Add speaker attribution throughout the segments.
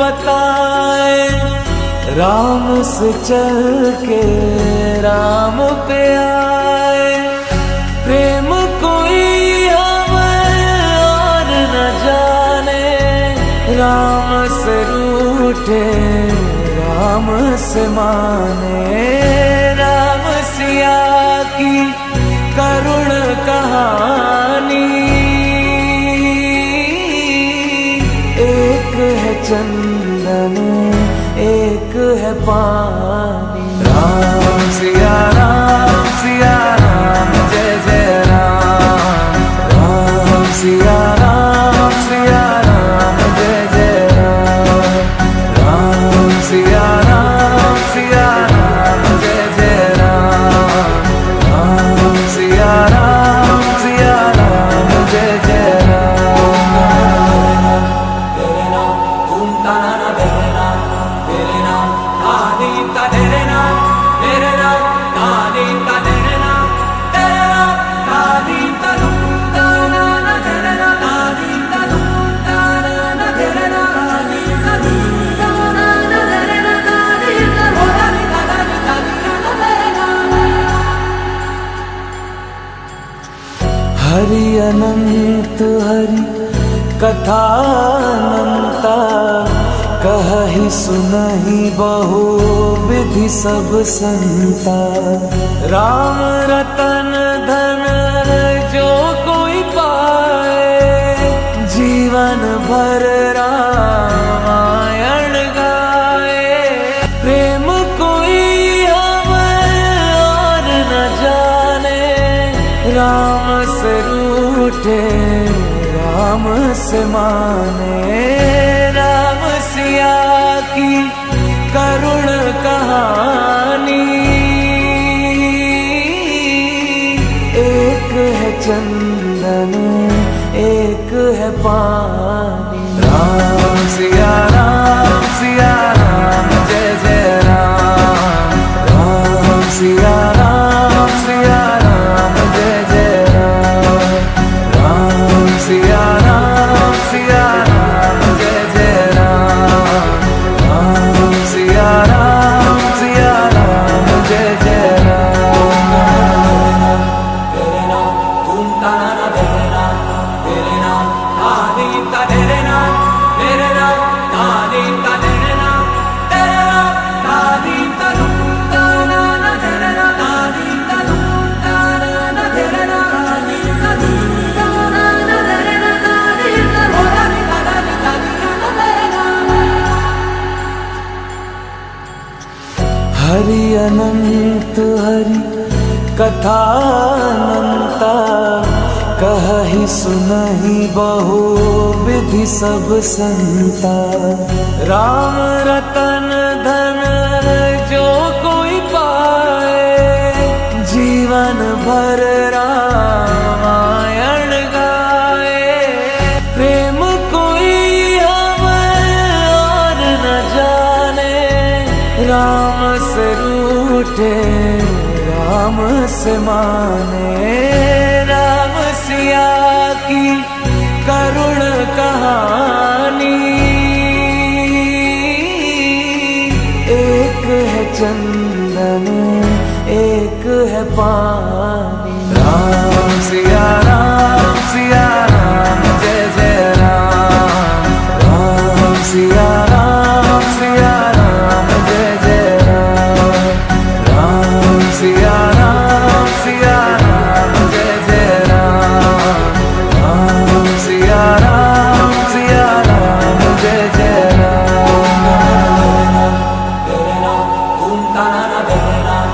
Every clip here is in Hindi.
Speaker 1: बताए, राम से चल के राम पे आए। प्रेम कोई हमें और न जाने, राम से रूठे राम से माने। राम सिया की करुण कहानी, एक है चंदन एक है पानी। राम सिया राम जय जय राम। राम सिया राम जय जय राम। राम सिया राम जय जय राम। राम सिया राम जय जय राम। तेरे नाम तुम ताना तेरे नाम, तेरे नाम आदि का तेरे नाम, तेरे नाम आदि का तेरे नाम, तेरे नाम आदि का तुम ताना तेरे नाम, आदि का तुम ताना तेरे नाम, आदि का तुम ताना तेरे नाम, आदि का होदानी का तेरे नाम। हरि अनंत हरि कथा अनंता, कहहि सुनहि बहु विधि सब संता। राम रतन धन जो कोई पाए, जीवन भर रामायण गाए। प्रेम कोई हमें और न जाने, राम से रूठे राम से माने। राम सिया की करुण कहानी, एक है चंदन एक है पानी। राम सिया राम जय जय राम। राम सिया राम जय जय राम। राम सिया राम जय जय राम। राम सिया राम जय जय राम। तेरे नाम तुम ताना तेरे नाम, तेरे नाम आदि का तेरे नाम, तेरे नाम आदि का तेरे नाम, तेरे नाम आदि का तुम ताना तेरे नाम, आदि का तुम ताना तेरे नाम, आदि का तुम ताना तेरे नाम, आदि का होदानी का तेरे नाम। हरि अनंत हरि कथा अनंता, कहहि सुनहि बहु विधि सब संता। राम रतन धन जो कोई पाए, जीवन भर रामायण गाए। प्रेम कोई हमें और न जाने, राम से रूठे राम से माने। राम सिया की करुण कहानी, एक है चंदन एक है पानी। राम सिया राम जय जय राम। राम सिया राम जय जय राम। राम सिया राम जय जय राम। राम सिया राम जय जय राम। तेरे नाम तुम ताना तेरे नाम,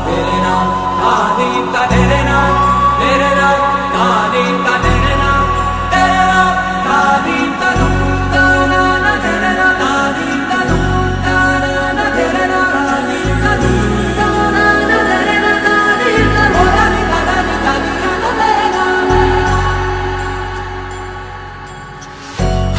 Speaker 1: तेरे नाम आदि का तेरे नाम, तेरे नाम आदि का तेरे नाम, तेरे नाम आदि का तुम ताना तेरे नाम, आदि का तुम ताना तेरे नाम, आदि का तुम ताना तेरे नाम, आदि का होदानी का तेरे नाम।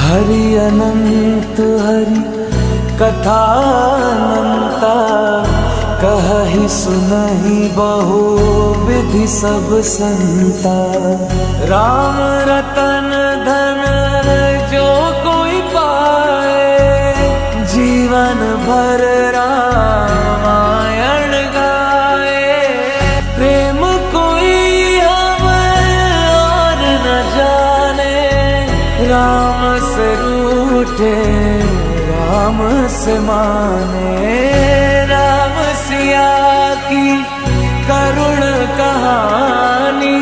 Speaker 1: हरि अनंत हरि कथा अनंता, कहहि सुनहि बहु विधि सब संता। राम रतन धन जो कोई पाए, भर रामायण गाए। प्रेम कोई हमें और न जाने, राम से रूठे राम से माने। राम सिया की करुण कहानी,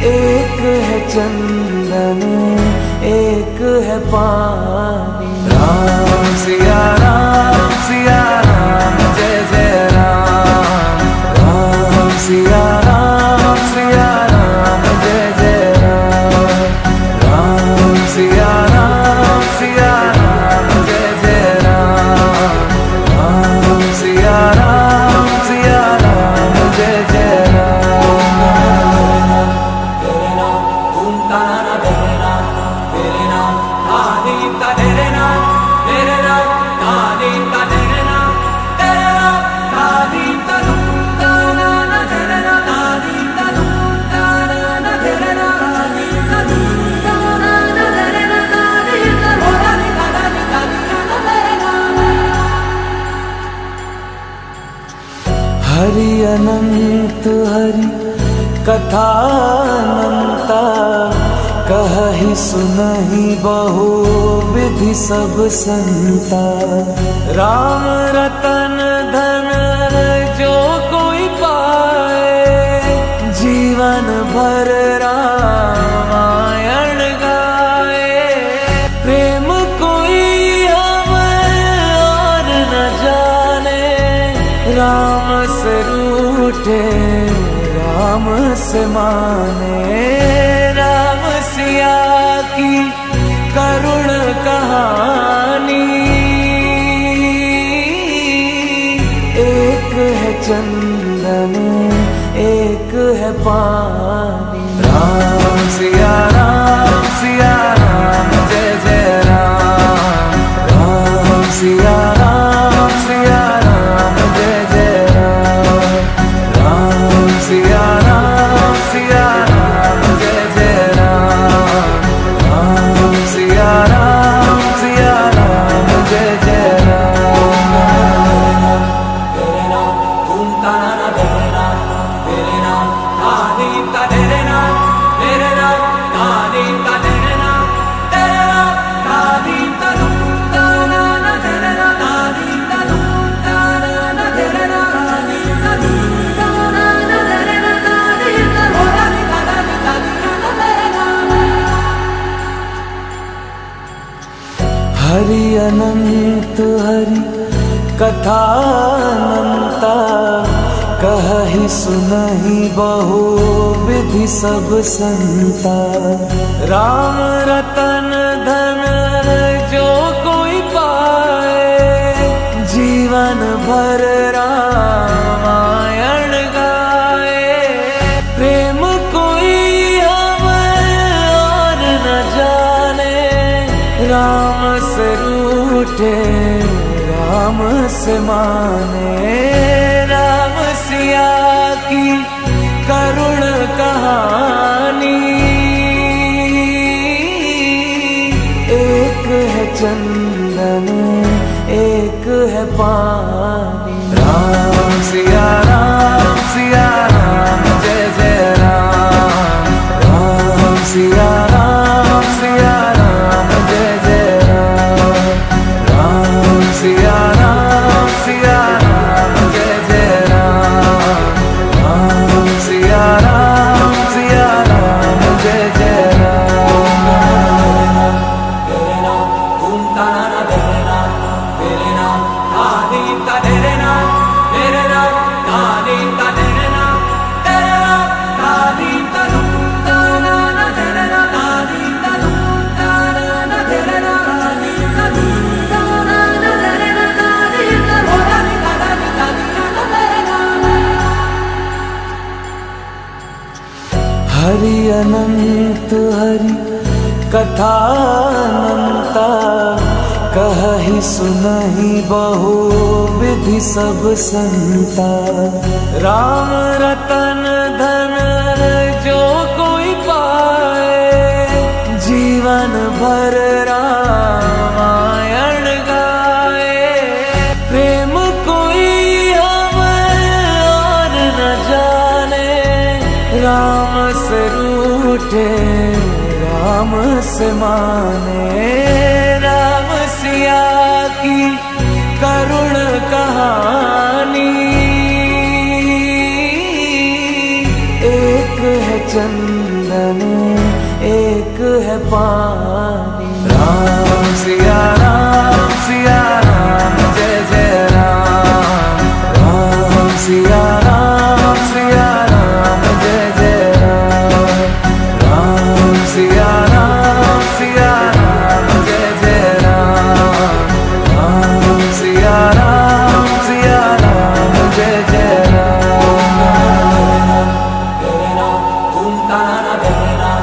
Speaker 1: एक है चंदन एक है पानी। राम सिया राम जय जय राम। राम सिया राम जय जय राम। राम सिया राम जय जय राम। राम सिया राम जय जय राम। तेरे नाम घूमता ना तेरे नाम, तेरे नाम आदि का तेरे नाम, तेरे नाम आदि का तेरे नाम, तेरे नाम आदि का घूमता ना तेरे नाम, आदि का घूमता ना तेरे नाम, आदि का घूमता ना तेरे नाम, आदि का होता नहीं तेरे नाम। हरि अनंत हरि कथा अनंता, कहहि सुनहि बहु विधि सब संता। राम रतन धन जो कोई पाए, जीवन भर रामायण गाए। प्रेम कोई हमें और न जाने, राम से रूठे राम से माने। राम सिया की करुण कहानी, एक है चंदन एक है पानी। राम सिया राम जय जय राम। राम सिया राम जय जय राम। राम सिया राम जय जय राम। राम सिया राम जय जय राम। तेरे नाम घूमता ना तेरे नाम, तेरे नाम आदि का तेरे नाम, तेरे नाम आदि का तेरे नाम, तेरे नाम आदि का घूमता ना तेरे नाम, आदि का घूमता ना तेरे नाम, आदि का घूमता ना तेरे नाम, आदि का होता नहीं तेरे नाम। हरि अनंत हरि कथा अनंता, कहहि सुनहि बहु विधि सब संता। राम रतन धन जो कोई पाए, जीवन भर रामायण गाए। प्रेम कोई हमें और न जाने, राम से रूठे राम से माने। राम सिया की करुण कहानी, एक है चंदन एक है पानी। राम सिया राम जय जय राम। राम सिया राम जय जय राम। राम सिया राम जय जय राम। राम सिया राम जय जय राम। तेरे नाम घूमता ना तेरे नाम, तेरे नाम आदि का तेरे नाम, तेरे नाम आदि का तेरे नाम, तेरे नाम आदि का घूमता ना तेरे नाम, आदि का घूमता ना तेरे नाम, आदि का घूमता ना तेरे नाम, आदि का होता नहीं तेरे नाम। हरि अनंत हरि कथा अनंता, कहहि सुनहि बहु विधि सब संता। राम रतन धन जो कोई पाए, जीवन भर रामा से रूठे राम से माने, राम सिया की करुण कहानी। एक है चंदन एक है पानी, राम सिया राम जय जय राम, राम सिया राम जय जय राम, राम सिया राम जय जय राम, राम सिया राम जय जय राम। तेरे नाम तुम ताना तेरे नाम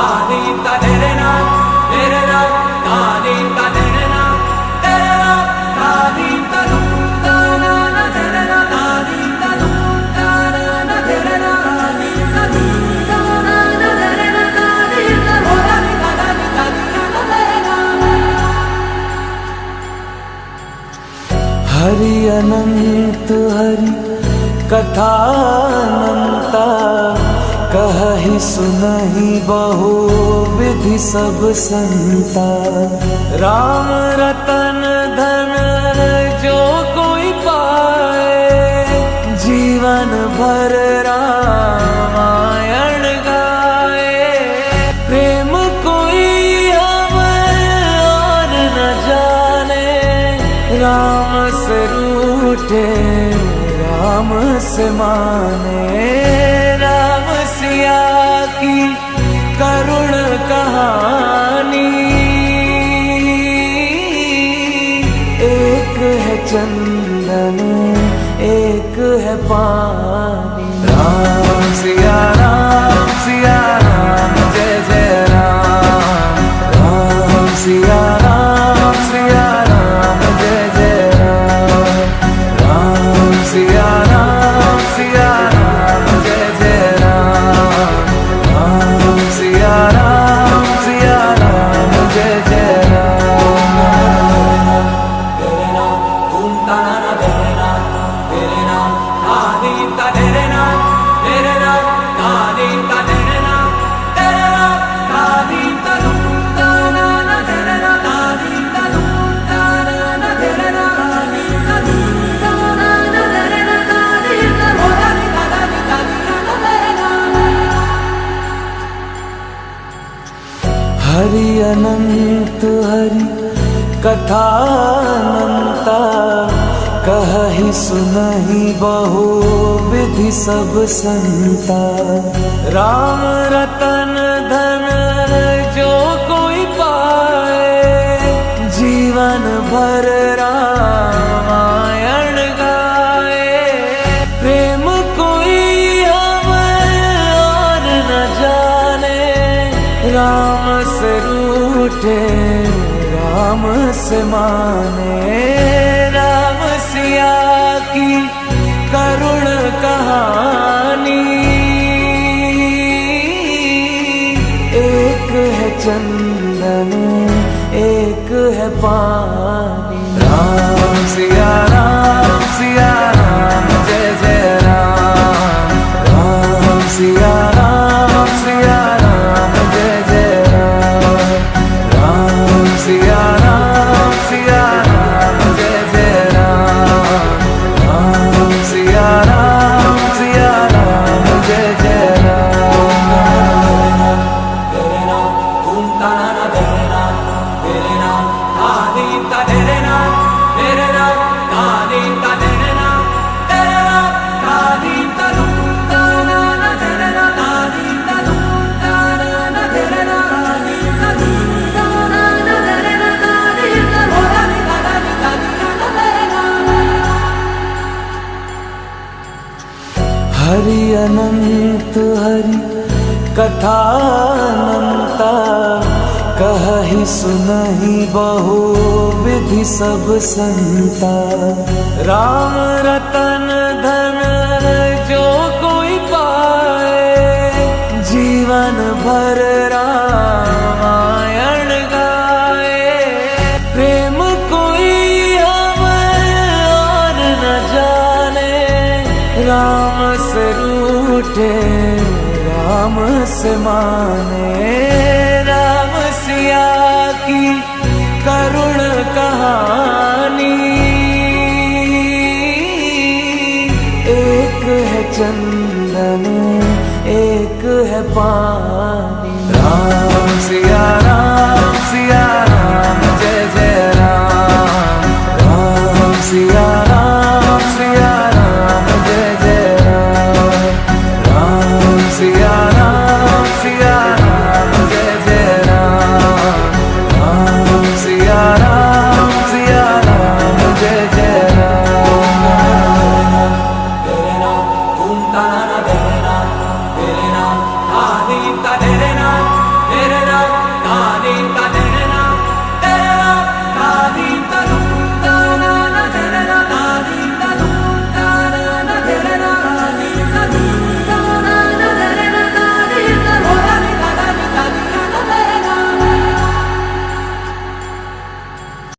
Speaker 1: आदि का तेरे नाम, तेरे नाम आदि का तेरे नाम, तेरे नाम आदि का तुम ताना तेरे नाम, आदि का तुम ताना तेरे नाम, आदि का तुम ताना तेरे नाम, आदि का होदानी दानी तेरे नाम। हरि अनंत हरि कथा अनंता, कहि सुनहि बहु विधि सब संता। राम रतन धन जो कोई पाए, जीवन भर रामायण गाए। प्रेम कोई और न जाने, राम से रूठे राम से माने, राम सिया की करुण कहानी। एक है चंदन एक है पानी, राम सिया राम जय जय राम, राम सिया राम जय जय राम, राम सिया राम जय जय राम, राम सिया राम जय जय राम। तेरे नाम तुम ताना तेरे नाम आदि का तेरे नाम, तेरे नाम आदि का तेरे नाम, तेरे नाम आदि का तुम ताना तेरे नाम, आदि का तुम ताना तेरे नाम, आदि का तुम ताना तेरे नाम, आदि का होदानी दानी तेरे नाम। हरि अनंत हरि कथा अनंता, कहि सुनहि बहु विधि सब संता। राम रतन धन जो कोई पाए, जीवन भर रामायण गाए। प्रेम कोई और न जाने, राम से रूठे राम से माने, राम सिया की करुण कहानी। एक है चंदन एक है पानी, राम सिया राम जय जय राम, राम सिया राम जय जय राम, राम सिया राम जय जय राम, राम सिया राम जय जय राम। तेरे नाम तुम ताना तेरे नाम आदि का तेरे नाम, तेरे नाम आदि का तेरे नाम, तेरे नाम आदि का तुम ताना तेरे नाम, आदि का तुम ताना तेरे नाम, आदि का तुम ताना तेरे नाम, आदि का होदानी दानी तेरे नाम। हरि अनंत हरि कथा अनंता, कहि सुनहि बहु विधि सब संता। राम रतन धन जो कोई पाए, जीवन भर रामायण गाए। प्रेम कोई और न जाने, राम से रूठे राम से माने, राम सिया की करुण कहानी। एक है चंदन एक है पानी। राम सिया